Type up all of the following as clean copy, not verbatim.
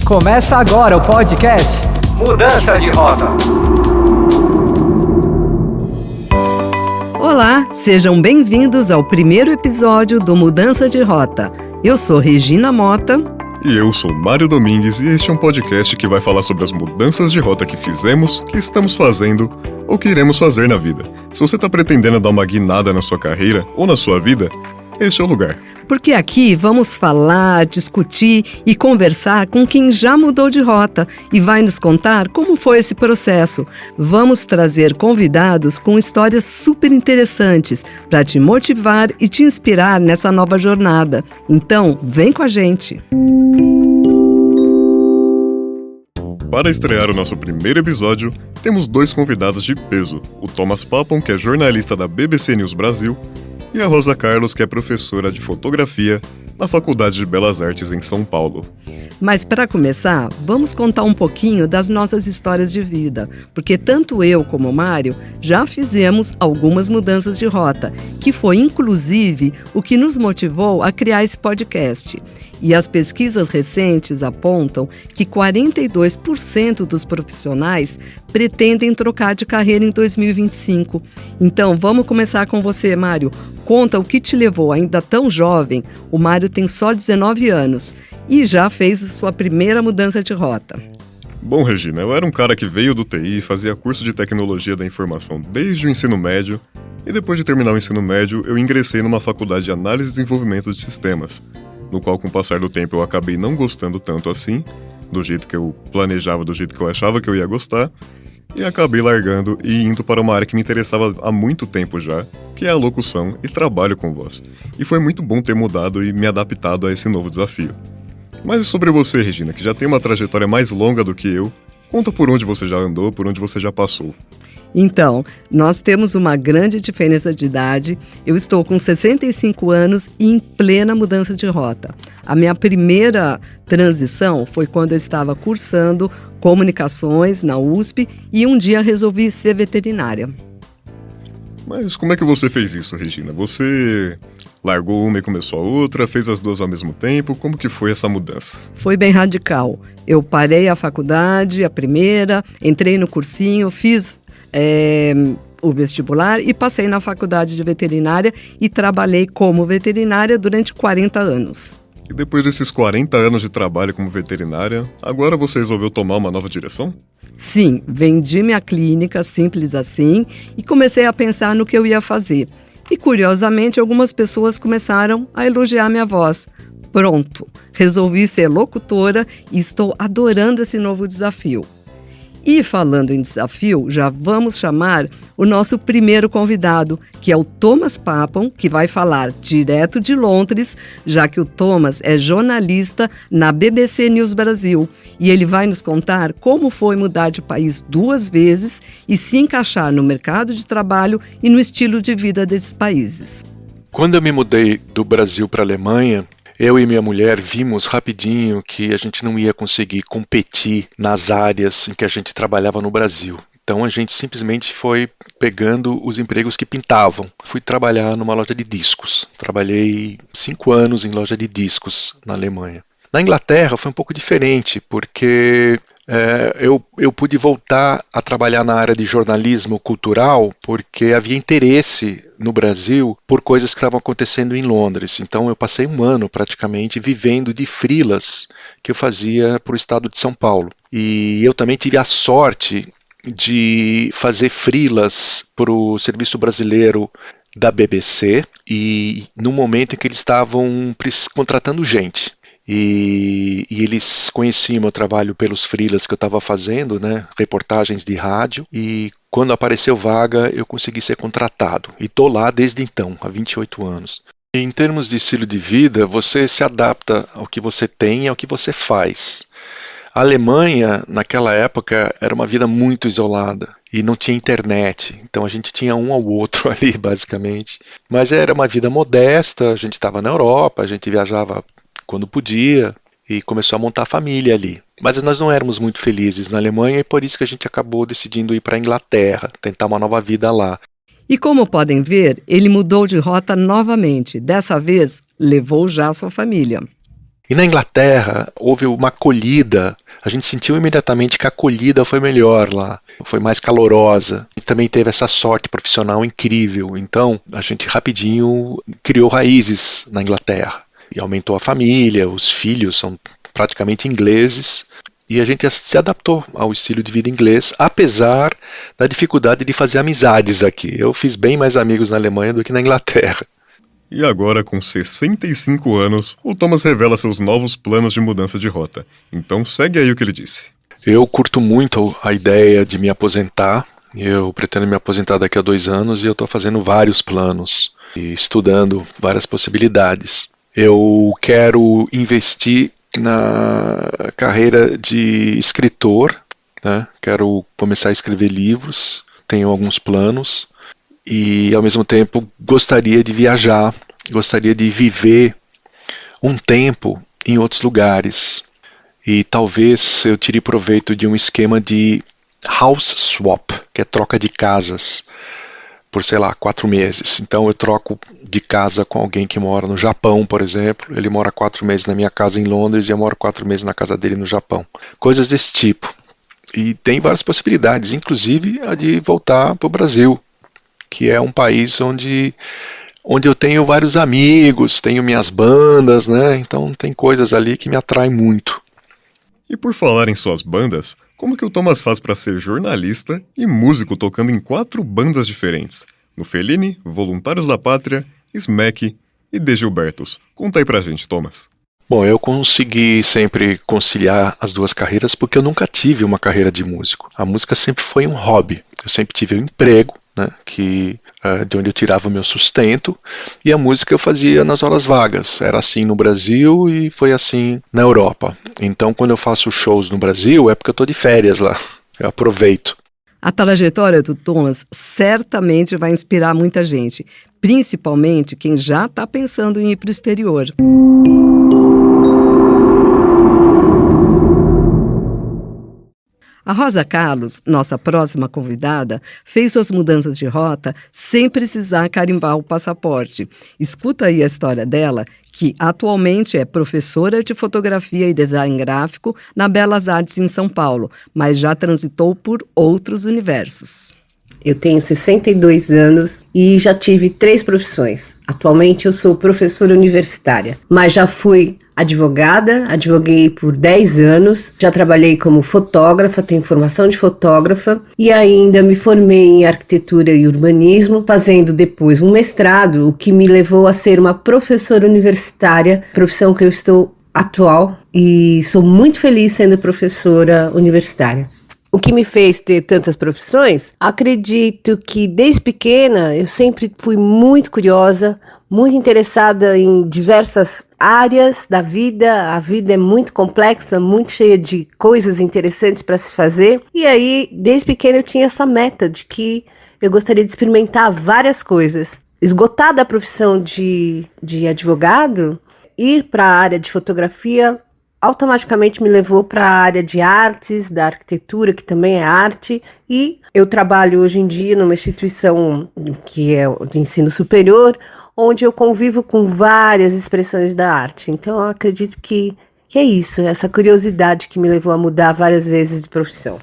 Começa agora o podcast Mudança de Rota. Olá, sejam bem-vindos ao primeiro episódio do Mudança de Rota. Eu sou Regina Mota. E eu sou Mário Domingues e este é um podcast que vai falar sobre as mudanças de rota que fizemos, que estamos fazendo ou que iremos fazer na vida. Se você está pretendendo dar uma guinada na sua carreira ou na sua vida, este é o lugar. Porque aqui vamos falar, discutir e conversar com quem já mudou de rota e vai nos contar como foi esse processo. Vamos trazer convidados com histórias super interessantes para te motivar e te inspirar nessa nova jornada. Então, vem com a gente! Para estrear o nosso primeiro episódio, temos dois convidados de peso, o Thomas Papon, que é jornalista da BBC News Brasil, e a Rosa Carlos, que é professora de fotografia na Faculdade de Belas Artes em São Paulo. Mas para começar, vamos contar um pouquinho das nossas histórias de vida, porque tanto eu como o Mário já fizemos algumas mudanças de rota, que foi inclusive o que nos motivou a criar esse podcast. E as pesquisas recentes apontam que 42% dos profissionais pretendem trocar de carreira em 2025. Então, vamos começar com você, Mário. Conta o que te levou, ainda tão jovem. O Mário tem só 19 anos e já fez sua primeira mudança de rota. Bom, Regina, eu era um cara que veio do TI, fazia curso de tecnologia da informação desde o ensino médio e depois de terminar o ensino médio, eu ingressei numa faculdade de análise e desenvolvimento de sistemas, no qual, com o passar do tempo, eu acabei não gostando tanto assim, do jeito que eu planejava, do jeito que eu achava que eu ia gostar, e acabei largando e indo para uma área que me interessava há muito tempo já, que é a locução e trabalho com voz. E foi muito bom ter mudado e me adaptado a esse novo desafio. Mas sobre você, Regina, que já tem uma trajetória mais longa do que eu, conta por onde você já andou, por onde você já passou. Então, nós temos uma grande diferença de idade. Eu estou com 65 anos e em plena mudança de rota. A minha primeira transição foi quando eu estava cursando comunicações na USP e um dia resolvi ser veterinária. Mas como é que você fez isso, Regina? Você largou uma e começou a outra, fez as duas ao mesmo tempo? Como que foi essa mudança? Foi bem radical. Eu parei a faculdade, a primeira, entrei no cursinho, fiz o vestibular e passei na faculdade de veterinária e trabalhei como veterinária durante 40 anos. E depois desses 40 anos de trabalho como veterinária, agora você resolveu tomar uma nova direção? Sim, vendi minha clínica, simples assim, e comecei a pensar no que eu ia fazer. E curiosamente, algumas pessoas começaram a elogiar minha voz. Pronto, resolvi ser locutora e estou adorando esse novo desafio. E falando em desafio, já vamos chamar o nosso primeiro convidado, que é o Thomas Papon, que vai falar direto de Londres, já que o Thomas é jornalista na BBC News Brasil. E ele vai nos contar como foi mudar de país 2 vezes e se encaixar no mercado de trabalho e no estilo de vida desses países. Quando eu me mudei do Brasil para a Alemanha, eu e minha mulher vimos rapidinho que a gente não ia conseguir competir nas áreas em que a gente trabalhava no Brasil. Então a gente simplesmente foi pegando os empregos que pintavam. Fui trabalhar numa loja de discos. Trabalhei 5 anos em loja de discos na Alemanha. Na Inglaterra foi um pouco diferente, porque eu pude voltar a trabalhar na área de jornalismo cultural porque havia interesse no Brasil por coisas que estavam acontecendo em Londres. Então eu passei 1 ano praticamente vivendo de freelas que eu fazia para o estado de São Paulo. E eu também tive a sorte de fazer freelas para o Serviço Brasileiro da BBC e no momento em que eles estavam contratando gente. E eles conheciam meu trabalho pelos freelas que eu estava fazendo, né, reportagens de rádio, e quando apareceu vaga eu consegui ser contratado. E estou lá desde então, há 28 anos. E em termos de estilo de vida, você se adapta ao que você tem e ao que você faz. A Alemanha, naquela época, era uma vida muito isolada e não tinha internet, então a gente tinha um ao outro ali, basicamente. Mas era uma vida modesta, a gente estava na Europa, a gente viajava quando podia e começou a montar a família ali. Mas nós não éramos muito felizes na Alemanha e por isso que a gente acabou decidindo ir para a Inglaterra, tentar uma nova vida lá. E como podem ver, ele mudou de rota novamente. Dessa vez, levou já sua família. E na Inglaterra houve uma acolhida, a gente sentiu imediatamente que a acolhida foi melhor lá, foi mais calorosa. E também teve essa sorte profissional incrível, então a gente rapidinho criou raízes na Inglaterra. E aumentou a família, os filhos são praticamente ingleses, e a gente se adaptou ao estilo de vida inglês, apesar da dificuldade de fazer amizades aqui. Eu fiz bem mais amigos na Alemanha do que na Inglaterra. E agora, com 65 anos, o Thomas revela seus novos planos de mudança de rota. Então segue aí o que ele disse. Eu curto muito a ideia de me aposentar. Eu pretendo me aposentar daqui a 2 anos e eu estou fazendo vários planos e estudando várias possibilidades. Eu quero investir na carreira de escritor, né? Quero começar a escrever livros, tenho alguns planos. E, ao mesmo tempo, gostaria de viajar, gostaria de viver um tempo em outros lugares. E talvez eu tire proveito de um esquema de house swap, que é troca de casas, por, 4 meses. Então eu troco de casa com alguém que mora no Japão, por exemplo. Ele mora 4 meses na minha casa em Londres e eu moro 4 meses na casa dele no Japão. Coisas desse tipo. E tem várias possibilidades, inclusive a de voltar para o Brasil, que é um país onde eu tenho vários amigos, tenho minhas bandas, né? Então tem coisas ali que me atraem muito. E por falar em suas bandas, como que o Thomas faz para ser jornalista e músico tocando em 4 bandas diferentes? No Fellini, Voluntários da Pátria, Smack e The Gilbertos. Conta aí pra gente, Thomas. Bom, eu consegui sempre conciliar as 2 carreiras porque eu nunca tive uma carreira de músico. A música sempre foi um hobby. Eu sempre tive um emprego, né, de onde eu tirava o meu sustento, e a música eu fazia nas horas vagas. Era assim no Brasil e foi assim na Europa. Então, quando eu faço shows no Brasil, é porque eu estou de férias lá. Eu aproveito. A trajetória do Thomas certamente vai inspirar muita gente, principalmente quem já está pensando em ir para o exterior. A Rosa Carlos, nossa próxima convidada, fez suas mudanças de rota sem precisar carimbar o passaporte. Escuta aí a história dela, que atualmente é professora de fotografia e design gráfico na Belas Artes em São Paulo, mas já transitou por outros universos. Eu tenho 62 anos e já tive 3 profissões. Atualmente eu sou professora universitária, mas já fui advogada, advoguei por 10 anos, já trabalhei como fotógrafa, tenho formação de fotógrafa e ainda me formei em arquitetura e urbanismo, fazendo depois um mestrado, o que me levou a ser uma professora universitária, profissão que eu estou atual e sou muito feliz sendo professora universitária. O que me fez ter tantas profissões? Acredito que desde pequena eu sempre fui muito curiosa, muito interessada em diversas áreas da vida. A vida é muito complexa, muito cheia de coisas interessantes para se fazer. E aí, desde pequena eu tinha essa meta de que eu gostaria de experimentar várias coisas. Esgotada a profissão de advogado, ir para a área de fotografia automaticamente me levou para a área de artes, da arquitetura, que também é arte, e eu trabalho hoje em dia numa instituição que é de ensino superior, onde eu convivo com várias expressões da arte. Então eu acredito que é isso, essa curiosidade que me levou a mudar várias vezes de profissão.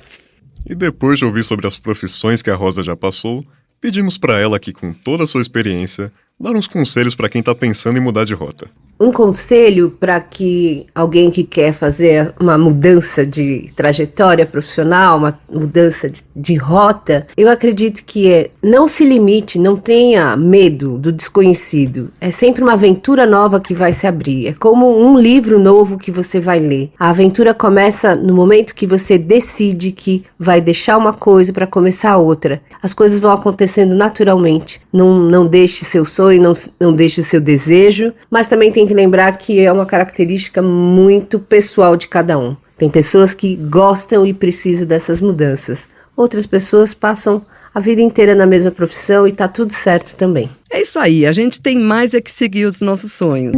E depois de ouvir sobre as profissões que a Rosa já passou, pedimos para ela que, com toda a sua experiência, dar uns conselhos para quem está pensando em mudar de rota. Um conselho para que alguém que quer fazer uma mudança de trajetória profissional, uma mudança de rota, eu acredito que não se limite, não tenha medo do desconhecido. É sempre uma aventura nova que vai se abrir. É como um livro novo que você vai ler. A aventura começa no momento que você decide que vai deixar uma coisa para começar outra. As coisas vão acontecendo naturalmente. Não deixe seu sonho, não deixe o seu desejo, mas também tem que lembrar que é uma característica muito pessoal de cada um. Tem pessoas que gostam e precisam dessas mudanças. Outras pessoas passam a vida inteira na mesma profissão e tá tudo certo também. É isso aí, a gente tem mais é que seguir os nossos sonhos.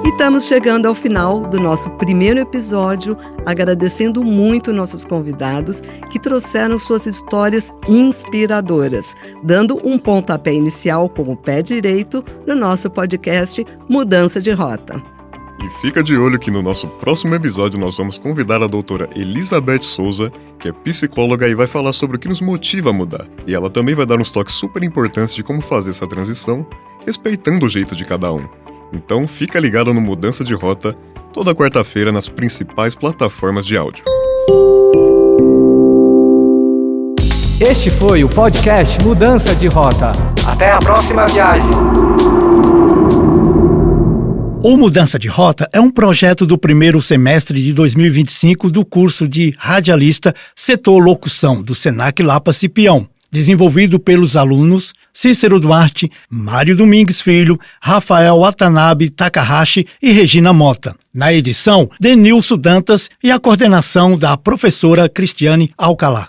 E Estamos chegando ao final do nosso primeiro episódio, agradecendo muito nossos convidados que trouxeram suas histórias inspiradoras, dando um pontapé inicial com o pé direito no nosso podcast Mudança de Rota. E fica de olho que no nosso próximo episódio nós vamos convidar a doutora Elizabeth Souza, que é psicóloga e vai falar sobre o que nos motiva a mudar. E ela também vai dar uns toques super importantes de como fazer essa transição, respeitando o jeito de cada um. Então fica ligado no Mudança de Rota, toda quarta-feira nas principais plataformas de áudio. Este foi o podcast Mudança de Rota. Até a próxima viagem. O Mudança de Rota é um projeto do primeiro semestre de 2025 do curso de Radialista Setor Locução do Senac Lapa Cipião, desenvolvido pelos alunos Cícero Duarte, Mário Domingues Filho, Rafael Watanabe Takahashi e Regina Mota. Na edição, Denilson Dantas e a coordenação da professora Cristiane Alcalá.